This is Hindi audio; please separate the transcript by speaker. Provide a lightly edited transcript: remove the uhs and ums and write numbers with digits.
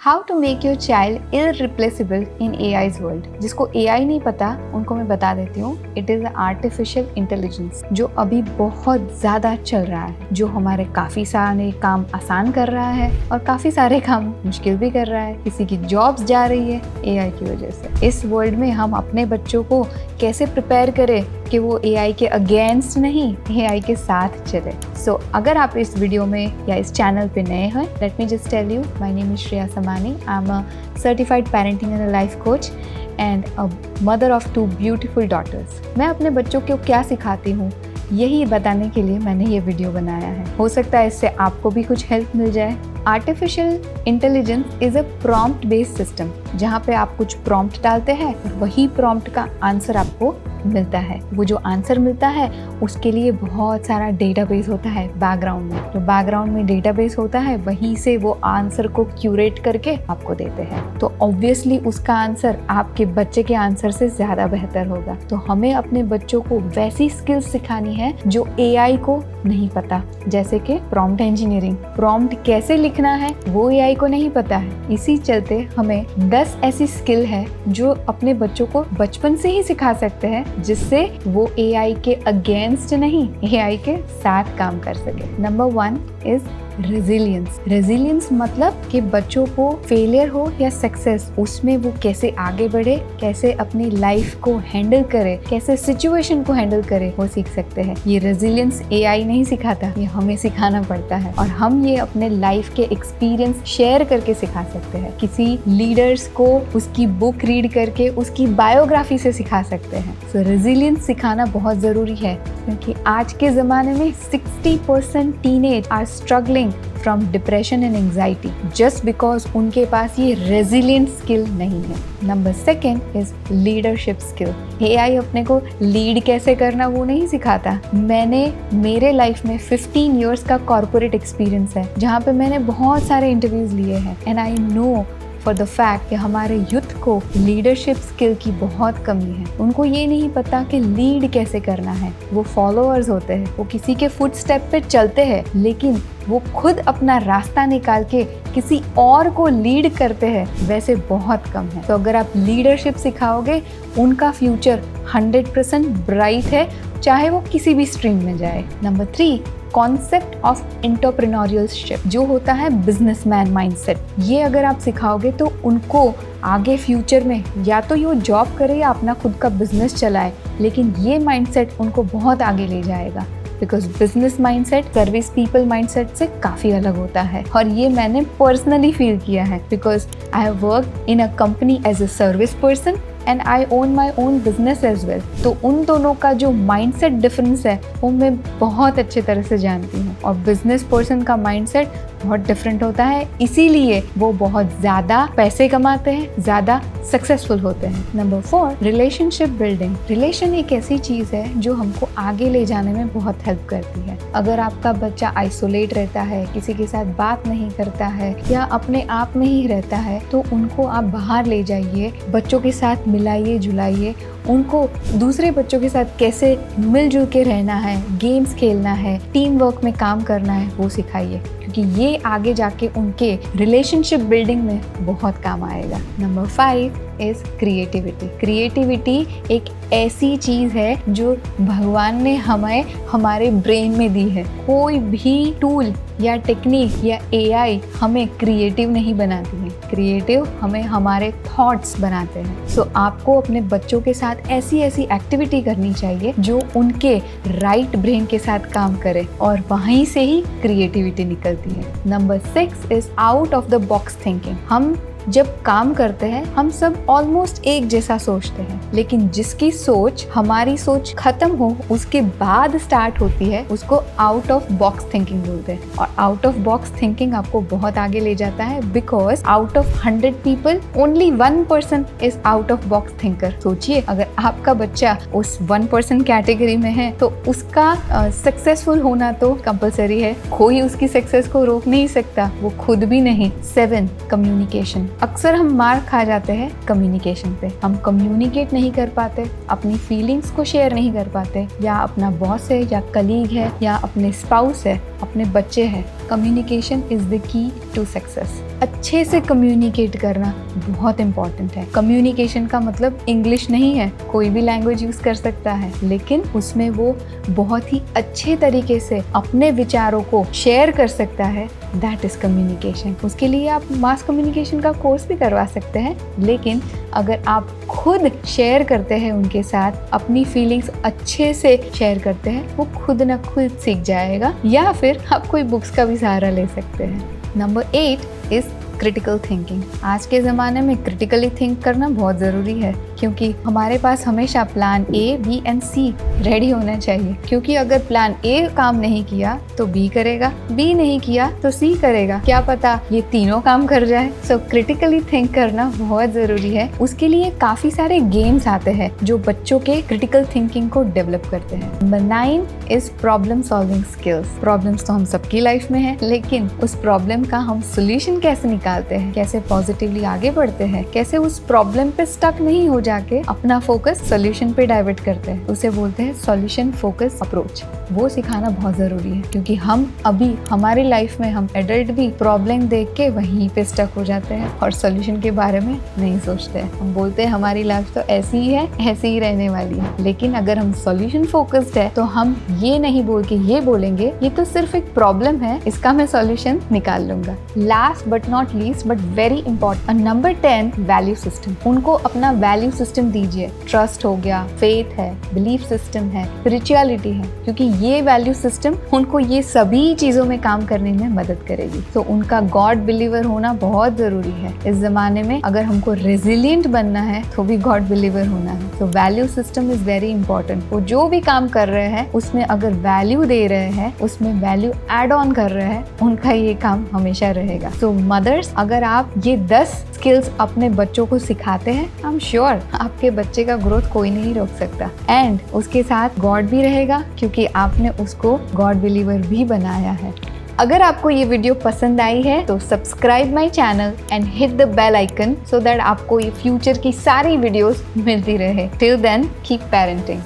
Speaker 1: How to make your child irreplaceable in AI's world. जिसको AI नहीं पता उनको मैं बता देती हूँ, इट इज़ आर्टिफिशियल इंटेलिजेंस जो अभी बहुत ज़्यादा चल रहा है, जो हमारे काफ़ी सारे काम आसान कर रहा है और काफ़ी सारे काम मुश्किल भी कर रहा है। किसी की जॉब्स जा रही है AI की वजह से। इस वर्ल्ड में हम अपने बच्चों को कैसे प्रिपेयर करें कि वो AI के अगेंस्ट नहीं, AI के साथ चले। सो अगर आप इस वीडियो में या इस चैनल पे नए हैं, let me just tell you, my name is Shreya Samani. I am a certified parenting and life coach and a mother of 2 beautiful daughters. मैं अपने बच्चों को क्या सिखाती हूँ यही बताने के लिए मैंने ये वीडियो बनाया है। हो सकता है इससे आपको भी कुछ हेल्प मिल जाए। Artificial intelligence is a prompt based system, जहाँ पे आप कुछ प्रॉम्प्ट डालते हैं और वही प्रॉम्प्ट का आंसर आपको मिलता है। वो जो आंसर मिलता है उसके लिए बहुत सारा डेटाबेस होता है बैकग्राउंड में। जो बैकग्राउंड में डेटाबेस होता है वहीं से वो आंसर को क्यूरेट करके आपको देते हैं। तो ऑब्वियसली उसका आंसर आपके बच्चे के आंसर से ज़्यादा बेहतर होगा। तो हमें अपने बच्चों को वैसी स्किल्स सिखानी है जो AI को नहीं पता, जैसे कि प्रॉम्प्ट इंजीनियरिंग। प्रॉम्प्ट कैसे लिखना है वो AI को नहीं पता है। इसी चलते हमें 10 ऐसी स्किल है जो अपने बच्चों को बचपन से ही सिखा सकते हैं, जिससे वो AI के अगेंस्ट नहीं, AI के साथ काम कर सके। Number 1 is resilience. रेजिलियंस मतलब कि बच्चों को फेलियर हो या सक्सेस, उसमें वो कैसे आगे बढ़े, कैसे अपनी लाइफ को हैंडल करे, कैसे सिचुएशन को हैंडल करे, वो सीख सकते हैं। ये रेजिलियंस AI नहीं सिखाता, ये हमें सिखाना पड़ता है और हम ये अपने लाइफ के एक्सपीरियंस शेयर करके सिखा सकते हैं। किसी लीडर्स को उसकी बुक रीड करके उसकी बायोग्राफी से सिखा सकते हैं। सो रेजिलियंस सिखाना बहुत जरूरी है, क्योंकि आज के जमाने में 60% teenage are struggling from depression and anxiety just because उनके पास ये resilient skill नहीं है। Number 2 is leadership skill। AI अपने को लीड कैसे करना वो नहीं सिखाता। मैंने मेरे लाइफ में 15 years का कॉर्पोरेट एक्सपीरियंस है, जहाँ पे मैंने बहुत सारे इंटरव्यूज लिए हैं and I know for the fact कि हमारे यूथ को लीडरशिप स्किल की बहुत कमी है। उनको ये नहीं पता कि लीड कैसे करना है। वो फॉलोअर्स होते हैं, वो किसी के फुट स्टेप पे चलते हैं, लेकिन वो खुद अपना रास्ता निकाल के किसी और को लीड करते हैं, वैसे बहुत कम है। तो अगर आप लीडरशिप सिखाओगे, उनका फ्यूचर 100% ब्राइट है, चाहे वो किसी भी स्ट्रीम में जाए। नंबर 3, कॉन्सेप्ट ऑफ एंटरप्रेन्योरियलशिप, जो होता है बिजनेसमैन माइंडसेट। ये अगर आप सिखाओगे तो उनको आगे फ्यूचर में या तो ये जॉब करे या अपना खुद का बिजनेस चलाए, लेकिन ये माइंडसेट उनको बहुत आगे ले जाएगा। Because business mindset service people mindset से काफ़ी अलग होता है और ये मैंने पर्सनली फील किया है, because I have worked in a company as a service person and I own my own business as well. तो उन दोनों का जो माइंडसेट डिफरेंस है वो मैं बहुत अच्छे तरह से जानती हूँ और बिजनेस पर्सन का माइंडसेट बहुत डिफरेंट होता है, इसीलिए वो बहुत ज़्यादा पैसे कमाते हैं, ज़्यादा सक्सेसफुल होते हैं। Number 4, relationship building. रिलेशन एक ऐसी चीज़ है जो हमको आगे ले जाने में बहुत हेल्प करती है। अगर आपका बच्चा आइसोलेट रहता है, किसी के साथ बात नहीं करता है या अपने आप में ही रहता है, तो उनको आप बाहर ले जाइए, बच्चों के साथ मिलाइए जुलाइए, उनको दूसरे बच्चों के साथ कैसे मिलजुल के रहना है, गेम्स खेलना है, टीम वर्क में काम करना है, वो सिखाइए, क्योंकि ये आगे जाके उनके रिलेशनशिप बिल्डिंग में बहुत काम आएगा। Number 5 is creativity. क्रिएटिविटी एक ऐसी चीज़ है जो भगवान ने हमें हमारे ब्रेन में दी है। कोई भी टूल या टेक्निक या AI हमें क्रिएटिव नहीं बनाती है, क्रिएटिव हमें हमारे थॉट्स बनाते हैं। सो आपको अपने बच्चों के साथ ऐसी ऐसी एक्टिविटी करनी चाहिए जो उनके राइट ब्रेन के साथ काम करे और वहीं से ही क्रिएटिविटी निकलती है। Number 6 is out of the box thinking. हम जब काम करते हैं हम सब ऑलमोस्ट एक जैसा सोचते हैं, लेकिन जिसकी सोच हमारी सोच खत्म हो उसके बाद स्टार्ट होती है, उसको आउट ऑफ बॉक्स थिंकिंग बोलते हैं। और आउट ऑफ बॉक्स थिंकिंग आपको बहुत आगे ले जाता है, because out of 100 people only 1% is out of box thinker. सोचिए, अगर आपका बच्चा उस 1% कैटेगरी में है तो उसका सक्सेसफुल होना तो कंपलसरी है, कोई उसकी सक्सेस को रोक नहीं सकता, वो खुद भी नहीं। 7, कम्युनिकेशन। अक्सर हम मार खा जाते हैं कम्युनिकेशन पे। हम कम्युनिकेट नहीं कर पाते, अपनी फीलिंग्स को शेयर नहीं कर पाते, या अपना बॉस है या कलीग है या अपने स्पाउस है, अपने बच्चे हैं, है, communication is the key to success. अच्छे से कम्युनिकेट करना बहुत इंपॉर्टेंट है। कम्युनिकेशन का मतलब इंग्लिश नहीं है, कोई भी लैंग्वेज यूज कर सकता है, लेकिन उसमें वो बहुत ही अच्छे तरीके से अपने विचारों को शेयर कर सकता है, दैट इज कम्युनिकेशन। उसके लिए आप मास कम्युनिकेशन का कोर्स भी करवा सकते हैं, लेकिन अगर आप खुद शेयर करते हैं उनके साथ, अपनी फीलिंग्स अच्छे से शेयर करते हैं, वो खुद ना खुद सीख जाएगा, या फिर आप कोई बुक्स का भी सहारा ले सकते हैं। Number 8 is critical thinking. आज के ज़माने में क्रिटिकली थिंक करना बहुत ज़रूरी है, क्योंकि हमारे पास हमेशा plan A, B and C ready होना चाहिए। क्योंकि अगर प्लान ए काम नहीं किया तो बी करेगा, बी नहीं किया तो सी करेगा, क्या पता ये तीनों काम कर जाए। सो क्रिटिकली थिंक करना बहुत ज़रूरी है। उसके लिए काफ़ी सारे गेम्स आते हैं जो बच्चों के क्रिटिकल थिंकिंग को डेवलप करते हैं। Number 9 is problem solving skills. Problems तो हम सबकी लाइफ में है, लेकिन उस प्रॉब्लम का हम सोल्यूशन कैसे निकालते हैं, कैसे पॉजिटिवली आगे बढ़ते हैं, कैसे उस प्रॉब्लम पे स्टक नहीं हो जाके अपना फोकस सॉल्यूशन पे डाइवर्ट करते हैं, उसे बोलते हैं सॉल्यूशन फोकस अप्रोच। वो सिखाना बहुत जरूरी है, क्योंकि हम अभी हमारी लाइफ में हम एडल्ट भी प्रॉब्लम देख के वहीं पे स्टक हो जाते हैं और सॉल्यूशन के बारे में नहीं सोचते हैं। हम बोलते हैं हमारी लाइफ तो ऐसी ही है, ऐसी ही रहने वाली है, लेकिन अगर हम सॉल्यूशन फोकस्ड है तो हम ये नहीं बोल के ये बोलेंगे ये तो सिर्फ एक प्रॉब्लम है, इसका मैं सॉल्यूशन निकाल लूंगा। Last but not least but very important, number 10 value system. उनको अपना वैल्यू सिस्टम दीजिए। ट्रस्ट हो गया, फेथ है, बिलीफ सिस्टम है, स्पिरिचुअलिटी है, क्योंकि ये वैल्यू सिस्टम उनको ये सभी चीजों में काम करने में मदद करेगी। तो उनका गॉड बिलीवर होना बहुत जरूरी है। इस जमाने में अगर हमको रेजिलिएंट बनना है तो भी गॉड बिलीवर होना है। तो value system is very important. वो जो भी काम कर रहे हैं उसमें अगर वैल्यू दे रहे हैं, उसमें वैल्यू एड ऑन कर रहे हैं, उनका ये काम हमेशा रहेगा। सो मदर्स, अगर आप ये 10 स्किल्स अपने बच्चों को सिखाते हैं, आई एम श्योर आपके बच्चे का ग्रोथ कोई नहीं रोक सकता। एंड उसके साथ गॉड भी रहेगा, क्योंकि आपने उसको गॉड बिलीवर भी बनाया है। अगर आपको ये वीडियो पसंद आई है तो subscribe my channel and hit the bell icon, so that आपको ये फ्यूचर की सारी वीडियोस मिलती रहे। Till then keep parenting.